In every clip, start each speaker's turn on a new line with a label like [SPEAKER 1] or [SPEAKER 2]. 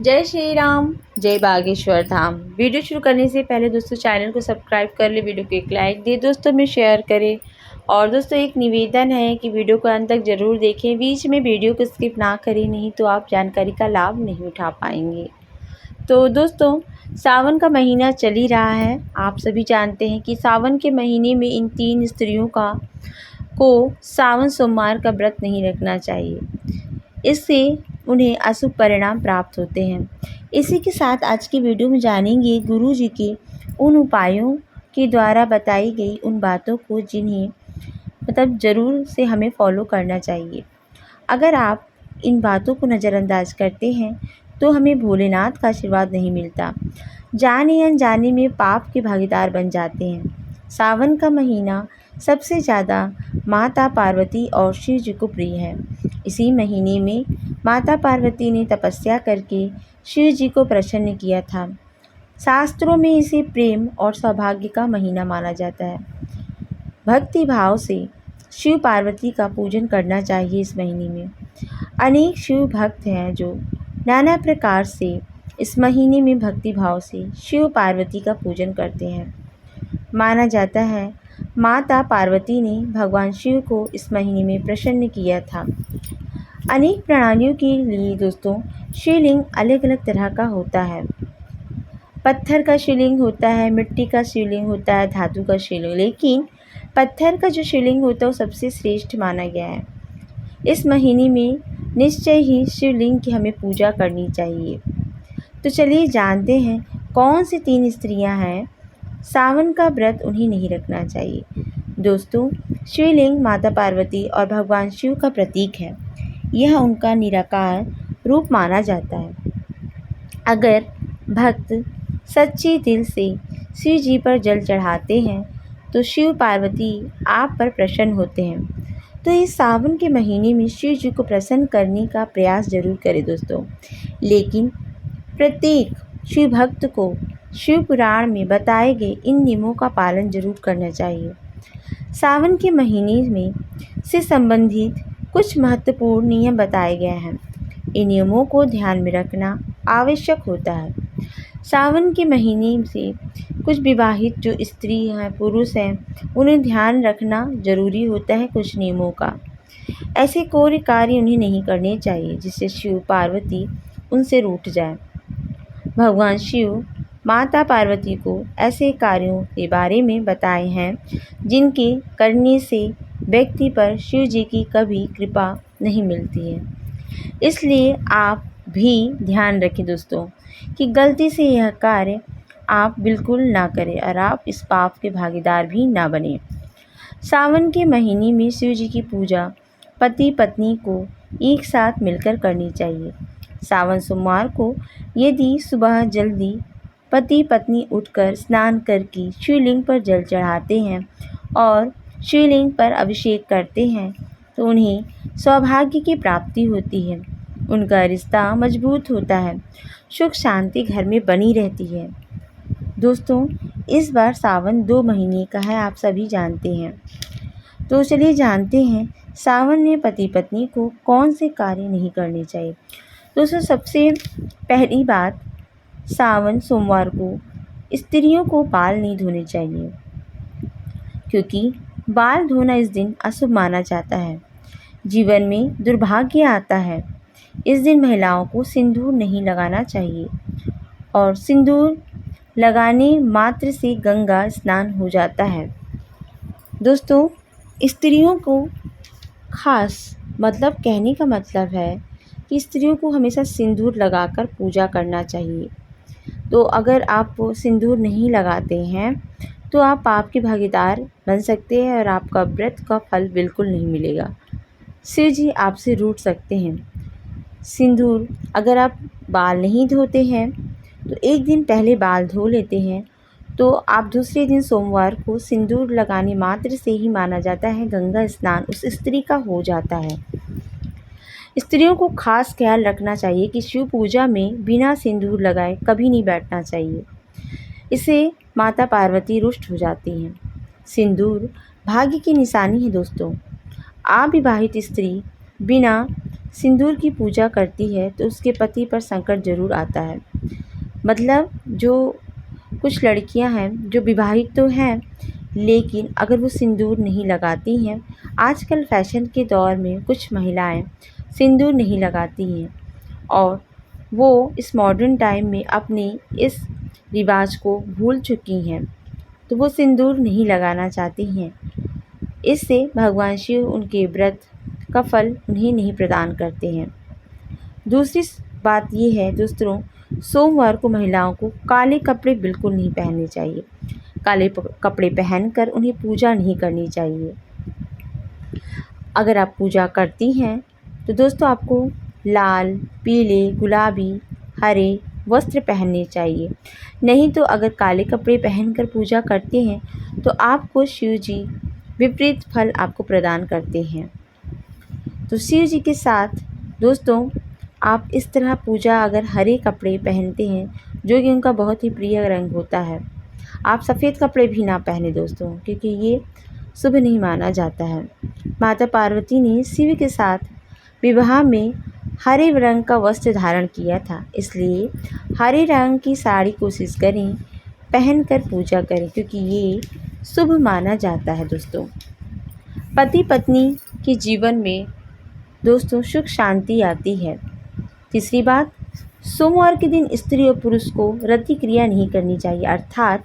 [SPEAKER 1] जय श्री राम, जय बागेश्वर धाम। वीडियो शुरू करने से पहले दोस्तों चैनल को सब्सक्राइब कर ले, वीडियो को एक लाइक दे, दोस्तों में शेयर करें। और दोस्तों एक निवेदन है कि वीडियो को अंत तक ज़रूर देखें, बीच में वीडियो को स्किप ना करें, नहीं तो आप जानकारी का लाभ नहीं उठा पाएंगे। तो दोस्तों सावन का महीना चल ही रहा है। आप सभी जानते हैं कि सावन के महीने में इन 3 स्त्रियों को सावन सोमवार का व्रत नहीं रखना चाहिए, इससे उन्हें अशुभ परिणाम प्राप्त होते हैं। इसी के साथ आज की वीडियो में जानेंगे गुरु जी के उन उपायों के द्वारा बताई गई उन बातों को जिन्हें ज़रूर से हमें फॉलो करना चाहिए। अगर आप इन बातों को नज़रअंदाज करते हैं तो हमें भोलेनाथ का आशीर्वाद नहीं मिलता, जाने अनजाने में पाप के भागीदार बन जाते हैं। सावन का महीना सबसे ज़्यादा माता पार्वती और शिव जी को प्रिय है। इसी महीने में माता पार्वती ने तपस्या करके शिव जी को प्रसन्न किया था। शास्त्रों में इसे प्रेम और सौभाग्य का महीना माना जाता है। भक्ति भाव से शिव पार्वती का पूजन करना चाहिए। इस महीने में अनेक शिव भक्त हैं जो नाना प्रकार से इस महीने में भक्ति भाव से शिव पार्वती का पूजन करते हैं। माना जाता है माता पार्वती ने भगवान शिव को इस महीने में प्रसन्न किया था। अनेक प्रणालियों के लिए दोस्तों शिवलिंग अलग अलग तरह का होता है। पत्थर का शिवलिंग होता है, मिट्टी का शिवलिंग होता है, धातु का शिवलिंग, लेकिन पत्थर का जो शिवलिंग होता है वो सबसे श्रेष्ठ माना गया है। इस महीने में निश्चय ही शिवलिंग की हमें पूजा करनी चाहिए। तो चलिए जानते हैं कौन सी 3 स्त्रियां हैं सावन का व्रत उन्हें नहीं रखना चाहिए। दोस्तों शिवलिंग माता पार्वती और भगवान शिव का प्रतीक है। यह उनका निराकार रूप माना जाता है। अगर भक्त सच्चे दिल से शिव जी पर जल चढ़ाते हैं तो शिव पार्वती आप पर प्रसन्न होते हैं। तो इस सावन के महीने में शिव जी को प्रसन्न करने का प्रयास जरूर करें दोस्तों। लेकिन प्रत्येक शिव भक्त को शिव पुराण में बताए गए इन नियमों का पालन जरूर करना चाहिए। सावन के महीने में से संबंधित कुछ महत्वपूर्ण नियम बताए गए हैं। इन नियमों को ध्यान में रखना आवश्यक होता है। सावन के महीने से कुछ विवाहित जो स्त्री हैं, पुरुष हैं, उन्हें ध्यान रखना जरूरी होता है कुछ नियमों का। ऐसे कोई कार्य उन्हें नहीं करने चाहिए जिससे शिव पार्वती उनसे रूठ जाए। भगवान शिव माता पार्वती को ऐसे कार्यों के बारे में बताए हैं जिनके करने से व्यक्ति पर शिव जी की कभी कृपा नहीं मिलती है। इसलिए आप भी ध्यान रखें दोस्तों कि गलती से यह कार्य आप बिल्कुल ना करें और आप इस पाप के भागीदार भी ना बने। सावन के महीने में शिव जी की पूजा पति पत्नी को एक साथ मिलकर करनी चाहिए। सावन सोमवार को यदि सुबह जल्दी पति पत्नी उठकर स्नान करके शिवलिंग पर जल चढ़ाते हैं और शिवलिंग पर अभिषेक करते हैं तो उन्हें सौभाग्य की प्राप्ति होती है। उनका रिश्ता मजबूत होता है, सुख शांति घर में बनी रहती है। दोस्तों इस बार सावन 2 महीने का है, आप सभी जानते हैं। तो चलिए जानते हैं सावन में पति पत्नी को कौन से कार्य नहीं करने चाहिए। दोस्तों सबसे पहली बात, सावन सोमवार को स्त्रियों को बाल नहीं धोने चाहिए, क्योंकि बाल धोना इस दिन अशुभ माना जाता है। जीवन में दुर्भाग्य आता है। इस दिन महिलाओं को सिंदूर नहीं लगाना चाहिए और सिंदूर लगाने मात्र से गंगा स्नान हो जाता है। दोस्तों स्त्रियों को खास कहने का मतलब है कि स्त्रियों को हमेशा सिंदूर लगाकर पूजा करना चाहिए। तो अगर आप सिंदूर नहीं लगाते हैं तो आप पाप के भागीदार बन सकते हैं और आपका व्रत का फल बिल्कुल नहीं मिलेगा। शिव जी आपसे रूठ सकते हैं। सिंदूर अगर आप बाल नहीं धोते हैं तो एक दिन पहले बाल धो लेते हैं तो आप दूसरे दिन सोमवार को सिंदूर लगाने मात्र से ही माना जाता है गंगा स्नान उस स्त्री का हो जाता है। स्त्रियों को खास ख्याल रखना चाहिए कि शिव पूजा में बिना सिंदूर लगाए कभी नहीं बैठना चाहिए, इससे माता पार्वती रुष्ट हो जाती हैं। सिंदूर भाग्य की निशानी है दोस्तों। अविवाहित स्त्री बिना सिंदूर की पूजा करती है तो उसके पति पर संकट ज़रूर आता है। मतलब जो कुछ लड़कियां हैं जो विवाहित तो हैं, लेकिन अगर वो सिंदूर नहीं लगाती हैं, आजकल फैशन के दौर में कुछ महिलाएं सिंदूर नहीं लगाती हैं और वो इस मॉडर्न टाइम में अपने इस रिवाज को भूल चुकी हैं, तो वो सिंदूर नहीं लगाना चाहती हैं। इससे भगवान शिव उनके व्रत का फल उन्हें नहीं प्रदान करते हैं। दूसरी बात ये है दोस्तों, सोमवार को महिलाओं को काले कपड़े बिल्कुल नहीं पहनने चाहिए। काले कपड़े पहनकर उन्हें पूजा नहीं करनी चाहिए। अगर आप पूजा करती हैं तो दोस्तों आपको लाल, पीले, गुलाबी, हरे वस्त्र पहनने चाहिए। नहीं तो अगर काले कपड़े पहनकर पूजा करते हैं तो आपको शिव जी विपरीत फल आपको प्रदान करते हैं। तो शिव जी के साथ दोस्तों आप इस तरह पूजा अगर हरे कपड़े पहनते हैं, जो कि उनका बहुत ही प्रिय रंग होता है। आप सफ़ेद कपड़े भी ना पहने दोस्तों, क्योंकि ये शुभ नहीं माना जाता है। माता पार्वती ने शिव के साथ विवाह में हरे रंग का वस्त्र धारण किया था, इसलिए हरे रंग की साड़ी कोशिश करें पहनकर पूजा करें, क्योंकि ये शुभ माना जाता है दोस्तों। पति पत्नी के जीवन में दोस्तों सुख शांति आती है। तीसरी बात, सोमवार के दिन स्त्री और पुरुष को रति क्रिया नहीं करनी चाहिए, अर्थात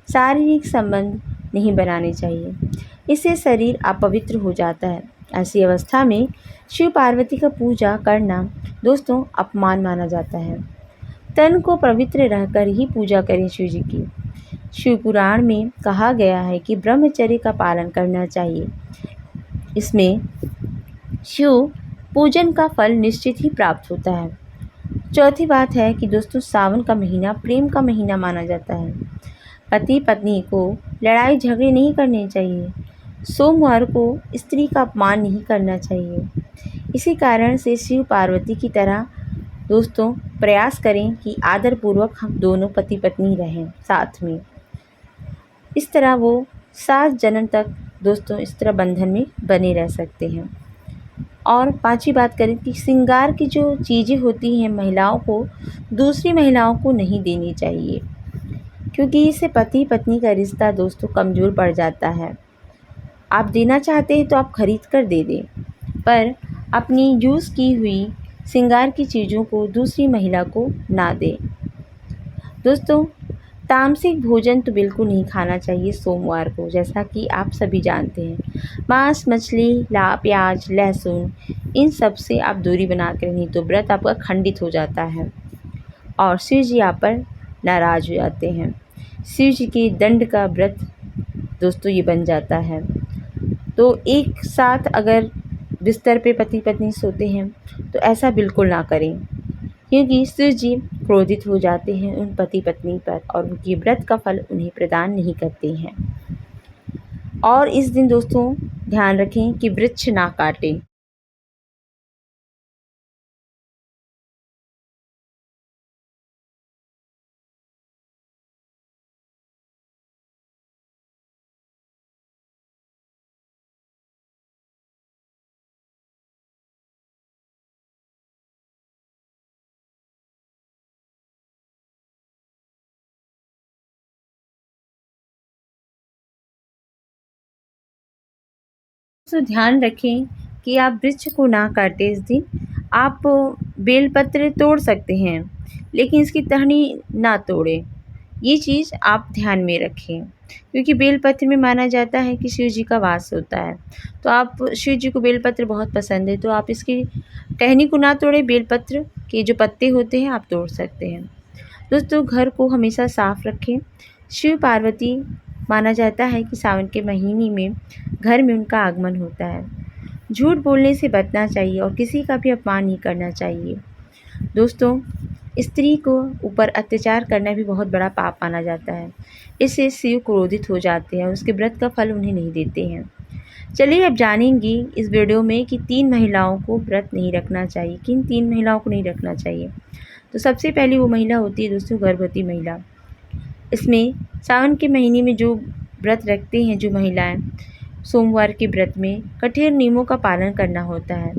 [SPEAKER 1] शारीरिक संबंध नहीं बनाने चाहिए। इससे शरीर अपवित्र हो जाता है। ऐसी अवस्था में शिव पार्वती का पूजा करना दोस्तों अपमान माना जाता है। तन को पवित्र रहकर ही पूजा करें शिव जी की। शिव पुराण में कहा गया है कि ब्रह्मचर्य का पालन करना चाहिए। इसमें शिव पूजन का फल निश्चित ही प्राप्त होता है। चौथी बात है कि दोस्तों सावन का महीना प्रेम का महीना माना जाता है। पति पत्नी को लड़ाई झगड़े नहीं करने चाहिए। सोमवार को स्त्री का अपमान नहीं करना चाहिए। इसी कारण से शिव पार्वती की तरह दोस्तों प्रयास करें कि आदरपूर्वक हम दोनों पति पत्नी रहें साथ में। इस तरह वो 7 जन्म तक दोस्तों इस तरह बंधन में बने रह सकते हैं। और पांचवी बात करें कि श्रृंगार की जो चीज़ें होती हैं महिलाओं को दूसरी महिलाओं को नहीं देनी चाहिए, क्योंकि इससे पति पत्नी का रिश्ता दोस्तों कमज़ोर पड़ जाता है। आप देना चाहते हैं तो आप खरीद कर दे दें, पर अपनी यूज़ की हुई श्रृंगार की चीज़ों को दूसरी महिला को ना दें। दोस्तों तामसिक भोजन तो बिल्कुल नहीं खाना चाहिए सोमवार को, जैसा कि आप सभी जानते हैं। मांस, मछली, प्याज, लहसुन, इन सब से आप दूरी बना कर, नहीं तो व्रत आपका खंडित हो जाता है और शिव जी आप पर नाराज़ हो जाते हैं। शिव जी के दंड का व्रत दोस्तों ये बन जाता है। तो एक साथ अगर बिस्तर पे पति पत्नी सोते हैं तो ऐसा बिल्कुल ना करें, क्योंकि शिव जी क्रोधित हो जाते हैं उन पति पत्नी पर और उनके व्रत का फल उन्हें प्रदान नहीं करते हैं। और इस दिन दोस्तों ध्यान रखें कि वृक्ष ना काटें। तो ध्यान रखें कि आप वृक्ष को ना काटें। इस दिन आप बेलपत्र तोड़ सकते हैं, लेकिन इसकी टहनी ना तोड़ें। ये चीज़ आप ध्यान में रखें, क्योंकि बेलपत्र में माना जाता है कि शिव जी का वास होता है। तो आप शिव जी को बेलपत्र बहुत पसंद है, तो आप इसकी टहनी को ना तोड़ें। बेलपत्र के जो पत्ते होते हैं आप तोड़ सकते हैं। दोस्तों घर को हमेशा साफ रखें। शिव पार्वती माना जाता है कि सावन के महीने में घर में उनका आगमन होता है। झूठ बोलने से बचना चाहिए और किसी का भी अपमान नहीं करना चाहिए। दोस्तों स्त्री को ऊपर अत्याचार करना भी बहुत बड़ा पाप माना जाता है। इससे शिव क्रोधित हो जाते हैं, उसके व्रत का फल उन्हें नहीं देते हैं। चलिए अब जानेंगे इस वीडियो में कि 3 महिलाओं को व्रत नहीं रखना चाहिए। किन 3 महिलाओं को नहीं रखना चाहिए? तो सबसे पहली वो महिला होती है दोस्तों गर्भवती महिला। इसमें सावन के महीने में जो व्रत रखते हैं जो महिलाएं, सोमवार के व्रत में कठिन नियमों का पालन करना होता है,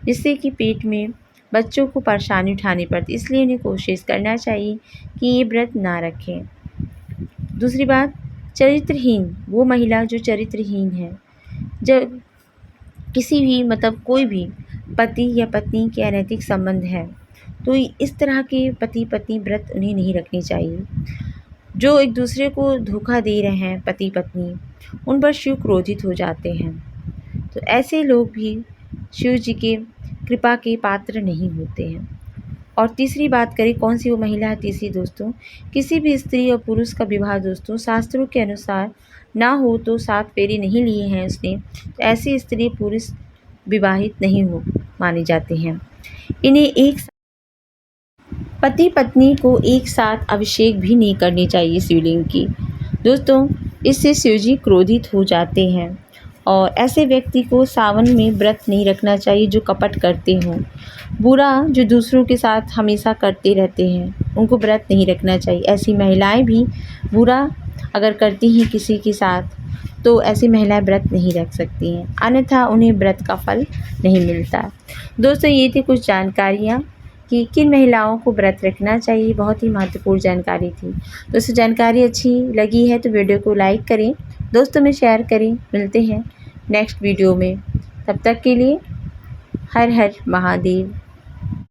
[SPEAKER 1] जिससे कि पेट में बच्चों को परेशानी उठानी पड़ती, इसलिए इन्हें कोशिश करना चाहिए कि ये व्रत ना रखें। दूसरी बात, चरित्रहीन, वो महिला जो चरित्रहीन है, जब किसी भी कोई भी पति या पत्नी के अनैतिक संबंध है तो इस तरह के पति पत्नी व्रत उन्हें नहीं रखनी चाहिए। जो एक दूसरे को धोखा दे रहे हैं पति पत्नी, उन पर शिव क्रोधित हो जाते हैं, तो ऐसे लोग भी शिव जी के कृपा के पात्र नहीं होते हैं। और तीसरी बात करें, कौन सी वो महिला है तीसरी दोस्तों, किसी भी स्त्री और पुरुष का विवाह दोस्तों शास्त्रों के अनुसार ना हो तो 7 फेरे नहीं लिए हैं उसने, तो ऐसी स्त्री पुरुष विवाहित नहीं हो माने जाते हैं। इन्हें एक पति पत्नी को एक साथ अभिषेक भी नहीं करनी चाहिए शिवलिंग की दोस्तों, इससे शिवजी क्रोधित हो जाते हैं। और ऐसे व्यक्ति को सावन में व्रत नहीं रखना चाहिए जो कपट करते हों, बुरा जो दूसरों के साथ हमेशा करते रहते हैं, उनको व्रत नहीं रखना चाहिए। ऐसी महिलाएं भी बुरा अगर करती हैं किसी के साथ, तो ऐसी महिलाएं व्रत नहीं रख सकती हैं, अन्यथा उन्हें व्रत का फल नहीं मिलता। दोस्तों, ये थी कुछ जानकारियाँ कि किन महिलाओं को व्रत रखना चाहिए, बहुत ही महत्वपूर्ण जानकारी थी। दोस्तों, जानकारी अच्छी लगी है तो वीडियो को लाइक करें, दोस्तों में शेयर करें। मिलते हैं नेक्स्ट वीडियो में, तब तक के लिए हर हर महादेव।